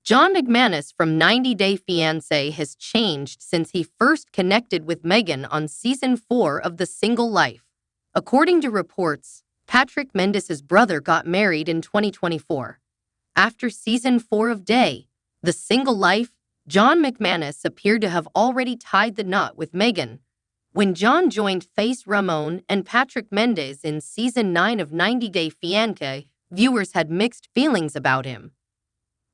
John McManus from 90 Day Fiancé has changed since he first connected with Megan on Season 4 of The Single Life. According to reports, Patrick Mendes's brother got married in 2024. After Season 4 of The Single Life, John McManus appeared to have already tied the knot with Megan. When John joined Face Ramon and Patrick Mendes in Season 9 of 90 Day Fiancé, viewers had mixed feelings about him.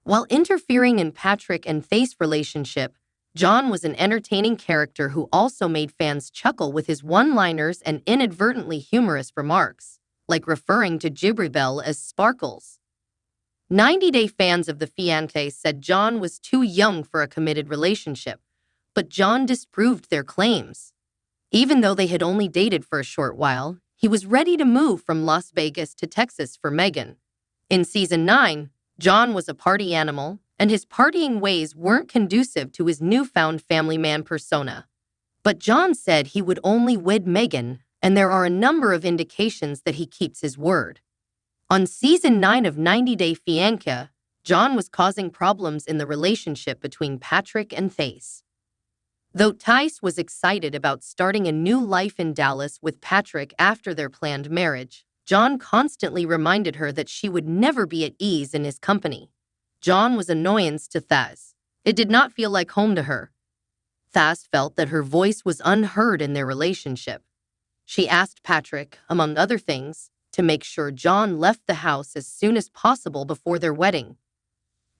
While interfering in Patrick and Faith's relationship, John was an entertaining character who also made fans chuckle with his one-liners and inadvertently humorous remarks, like referring to Jibril as Sparkles. 90 Day fans of the Fiancé said John was too young for a committed relationship, but John disproved their claims. Even though they had only dated for a short while, he was ready to move from Las Vegas to Texas for Megan. In Season 9, John was a party animal, and his partying ways weren't conducive to his newfound family man persona. But John said he would only wed Megan, and there are a number of indications that he keeps his word. On Season 9 of 90 Day Fiancé, John was causing problems in the relationship between Patrick and Faith. Though Tice was excited about starting a new life in Dallas with Patrick after their planned marriage, John constantly reminded her that she would never be at ease in his company. John was an annoyance to Thaz. It did not feel like home to her. Thaz felt that her voice was unheard in their relationship. She asked Patrick, among other things, to make sure John left the house as soon as possible before their wedding.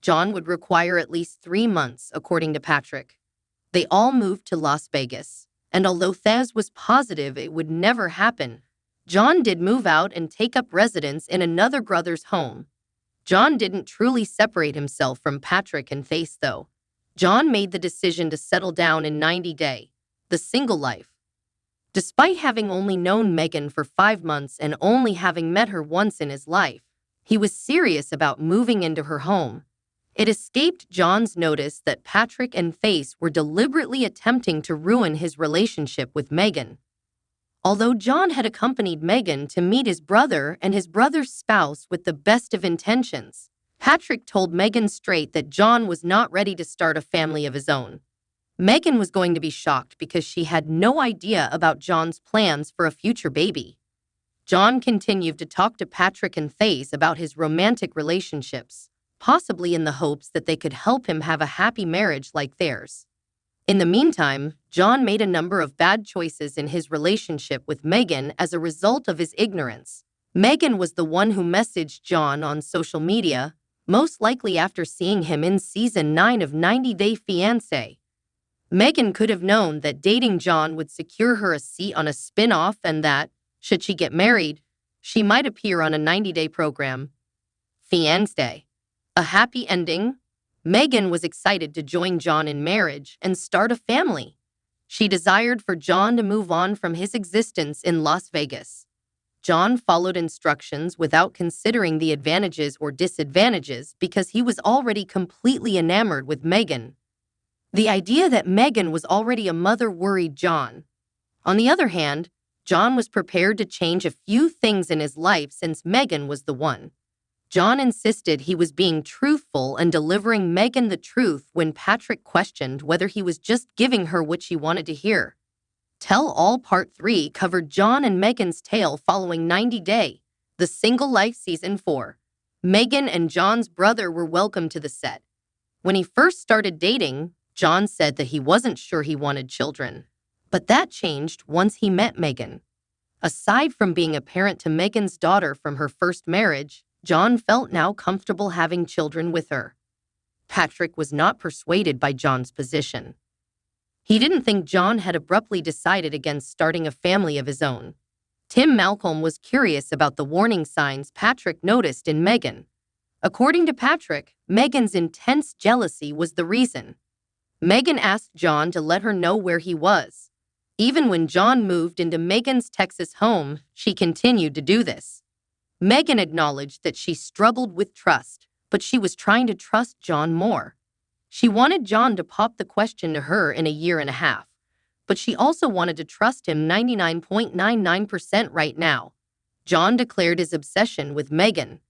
John would require at least 3 months, according to Patrick. They all moved to Las Vegas, and although Thaz was positive it would never happen, John did move out and take up residence in another brother's home. John didn't truly separate himself from Patrick and Faith, though. John made the decision to settle down in 90 Day, The Single Life. Despite having only known Megan for 5 months and only having met her once in his life, he was serious about moving into her home. It escaped John's notice that Patrick and Faith were deliberately attempting to ruin his relationship with Megan. Although John had accompanied Megan to meet his brother and his brother's spouse with the best of intentions, Patrick told Megan straight that John was not ready to start a family of his own. Megan was going to be shocked because she had no idea about John's plans for a future baby. John continued to talk to Patrick and Faith about his romantic relationships, possibly in the hopes that they could help him have a happy marriage like theirs. In the meantime, John made a number of bad choices in his relationship with Megan as a result of his ignorance. Megan was the one who messaged John on social media, most likely after seeing him in Season 9 of 90 Day Fiancé. Megan could have known that dating John would secure her a seat on a spin-off and that, should she get married, she might appear on a 90-day program. Fiancé. A happy ending? Megan was excited to join John in marriage and start a family. She desired for John to move on from his existence in Las Vegas. John followed instructions without considering the advantages or disadvantages because he was already completely enamored with Megan. The idea that Megan was already a mother worried John. On the other hand, John was prepared to change a few things in his life since Megan was the one. John insisted he was being truthful and delivering Megan the truth when Patrick questioned whether he was just giving her what she wanted to hear. Tell All Part 3 covered John and Megan's tale following 90 Day, The Single Life Season 4. Megan and John's brother were welcome to the set. When he first started dating, John said that he wasn't sure he wanted children, but that changed once he met Megan. Aside from being a parent to Megan's daughter from her first marriage, John felt now comfortable having children with her. Patrick was not persuaded by John's position. He didn't think John had abruptly decided against starting a family of his own. Tim Malcolm was curious about the warning signs Patrick noticed in Megan. According to Patrick, Megan's intense jealousy was the reason. Megan asked John to let her know where he was. Even when John moved into Megan's Texas home, she continued to do this. Megan acknowledged that she struggled with trust, but she was trying to trust John more. She wanted John to pop the question to her in a year and a half, but she also wanted to trust him 99.99% right now. John declared his obsession with Megan.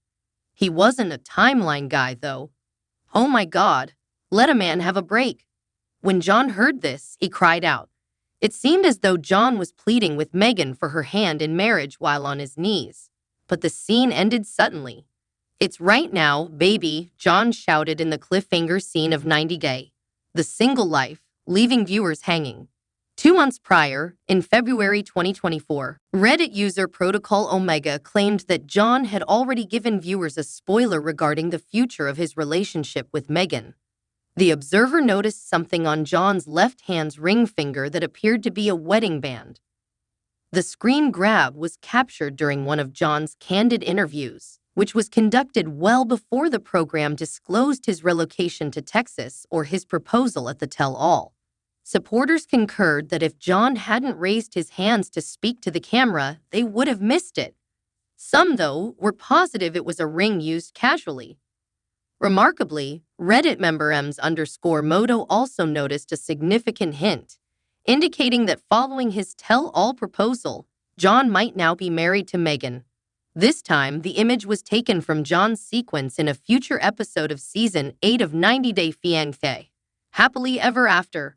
He wasn't a timeline guy, though. "Oh my God, let a man have a break." When John heard this, he cried out. It seemed as though John was pleading with Megan for her hand in marriage while on his knees. But the scene ended suddenly. "It's right now, baby," John shouted in the cliffhanger scene of 90 Day, The Single Life, leaving viewers hanging. 2 months prior, in February 2024, Reddit user Protocol Omega claimed that John had already given viewers a spoiler regarding the future of his relationship with Megan. The observer noticed something on John's left hand's ring finger that appeared to be a wedding band. The screen grab was captured during one of John's candid interviews, which was conducted well before the program disclosed his relocation to Texas or his proposal at the tell-all. Supporters concurred that if John hadn't raised his hands to speak to the camera, they would have missed it. Some, though, were positive it was a ring used casually. Remarkably, Reddit member Ms_Moto also noticed a significant hint, indicating that following his tell-all proposal, John might now be married to Megan. This time, the image was taken from John's sequence in a future episode of Season 8 of 90 Day Fiancé, Happily Ever After.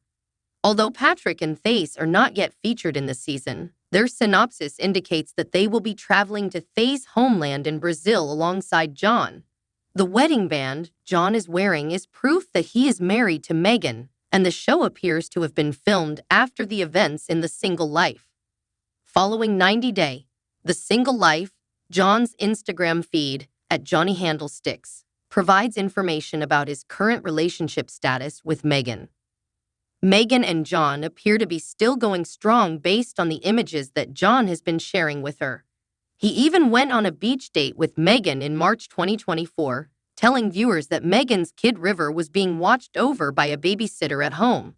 Although Patrick and Thace are not yet featured in the season, their synopsis indicates that they will be traveling to Thace's homeland in Brazil alongside John. The wedding band John is wearing is proof that he is married to Megan, and the show appears to have been filmed after the events in The Single Life. Following 90 Day, The Single Life, John's Instagram feed, @JohnnyHandlesticks, provides information about his current relationship status with Megan. Megan and John appear to be still going strong based on the images that John has been sharing with her. He even went on a beach date with Megan in March 2024, telling viewers that Megan's kid River was being watched over by a babysitter at home.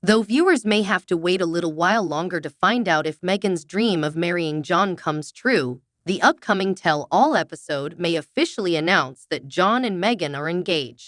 Though viewers may have to wait a little while longer to find out if Megan's dream of marrying John comes true, the upcoming Tell All episode may officially announce that John and Megan are engaged.